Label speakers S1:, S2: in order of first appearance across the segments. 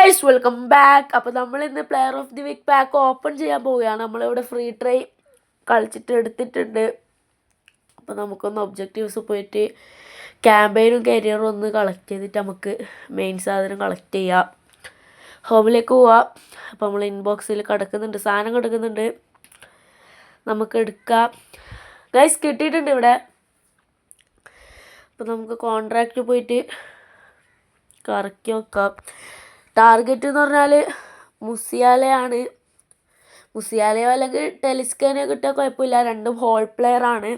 S1: Guys welcome back. അപ്പോൾ നമ്മൾ ഇന്ന് player of the week pack open ചെയ്യാൻ പോവുകയാണ്. നമ്മളിവിടെ ഫ്രീ ട്രൈ കളിച്ചിട്ട് എടുത്തിട്ടുണ്ട്. അപ്പോൾ നമുക്കൊന്ന് ഒബ്ജക്റ്റീവ്സ് പോയിട്ട് ക്യാമ്പയിനും കരിയറും ഒന്ന് കളക്ട് ചെയ്തിട്ട് നമുക്ക് മെയിൻ സാധനം കളക്ട് ചെയ്യാം. ഹോമിലേക്ക് പോവാം. അപ്പോൾ നമ്മൾ ഇൻബോക്സിൽ കിടക്കുന്നുണ്ട്, സാധനം കിടക്കുന്നുണ്ട്, നമുക്ക് എടുക്കാം. ഗൈസ് കിട്ടിയിട്ടുണ്ട് ഇവിടെ. അപ്പോൾ നമുക്ക് കോൺട്രാക്റ്റ് പോയിട്ട് കറക്കി വെക്കാം. ടാർഗറ്റ് എന്ന് പറഞ്ഞാൽ മുസിയാലയാണ്. മുസിയാലയോ അല്ലെങ്കിൽ ടെലിസ്കാനോ കിട്ടിയാൽ കുഴപ്പമില്ല, രണ്ടും ഹോൾ പ്ലെയർ ആണ്.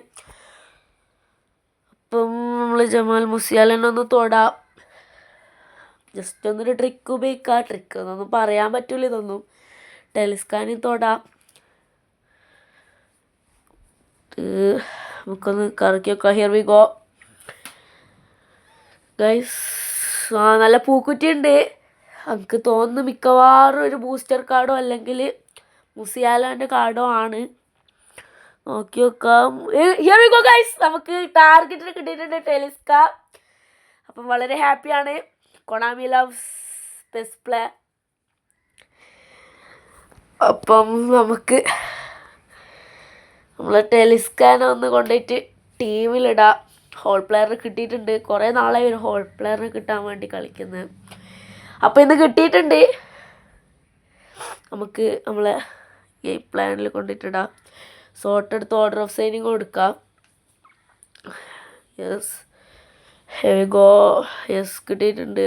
S1: അപ്പം നമ്മൾ ജമാൽ മുസിയാലിനെ ഒന്ന് തൊടാം. ജസ്റ്റ് ഒന്നൊരു ട്രിക്ക് ഉപയോഗിക്കാം. ട്രിക്ക് എന്നൊന്നും പറയാൻ പറ്റില്ല ഇതൊന്നും. ടെലിസ്കാനിൽ തൊടാം. നമുക്കൊന്ന് കറക്കി വെക്കാം. Here we go guys. നല്ല പൂക്കുറ്റി ഉണ്ട്. നമുക്ക് തോന്നുന്നു മിക്കവാറും ഒരു ബൂസ്റ്റർ കാർഡോ അല്ലെങ്കിൽ മുസിയാലോൻ്റെ കാർഡോ ആണ്. നോക്കി നോക്കാം. Here we go guys. നമുക്ക് ടാർഗറ്റിന് കിട്ടിയിട്ടുണ്ട് ടെലിസ്ക. അപ്പം വളരെ ഹാപ്പിയാണ്. കൊണാമി ലവ്സ് ബെസ്റ്റ് പ്ലേ. അപ്പം നമുക്ക് നമ്മൾ ടെലിസ്കാനെ ഒന്ന് കൊണ്ടുപോയിട്ട് ടീമിലിടാം. ഹോൾ പ്ലെയറിന് കിട്ടിയിട്ടുണ്ട്. കുറേ നാളായി ഒരു ഹോൾ പ്ലെയറിന് കിട്ടാൻ വേണ്ടി കളിക്കുന്നത്. അപ്പോൾ ഇന്ന് കിട്ടിയിട്ടുണ്ട്. നമുക്ക് നമ്മളെ ഗെയിം പ്ലാനിൽ കൊണ്ടിട്ടിടാം. സോർട്ട് എടുത്ത് ഓർഡർ ഓഫ് സൈനിങ് കൊടുക്കാം. Yes heavy go. യെസ് കിട്ടിയിട്ടുണ്ട്.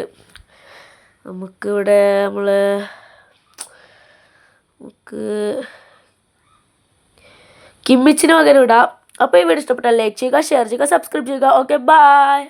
S1: നമുക്കിവിടെ നമുക്ക് കിമ്മിച്ചിന് പകരം ഇടാം. അപ്പോൾ ഈ വീഡിയോ ഇഷ്ടപ്പെട്ടാൽ ലൈക്ക് ചെയ്യുക, ഷെയർ ചെയ്യുക, സബ്സ്ക്രൈബ് ചെയ്യുക. Okay bye.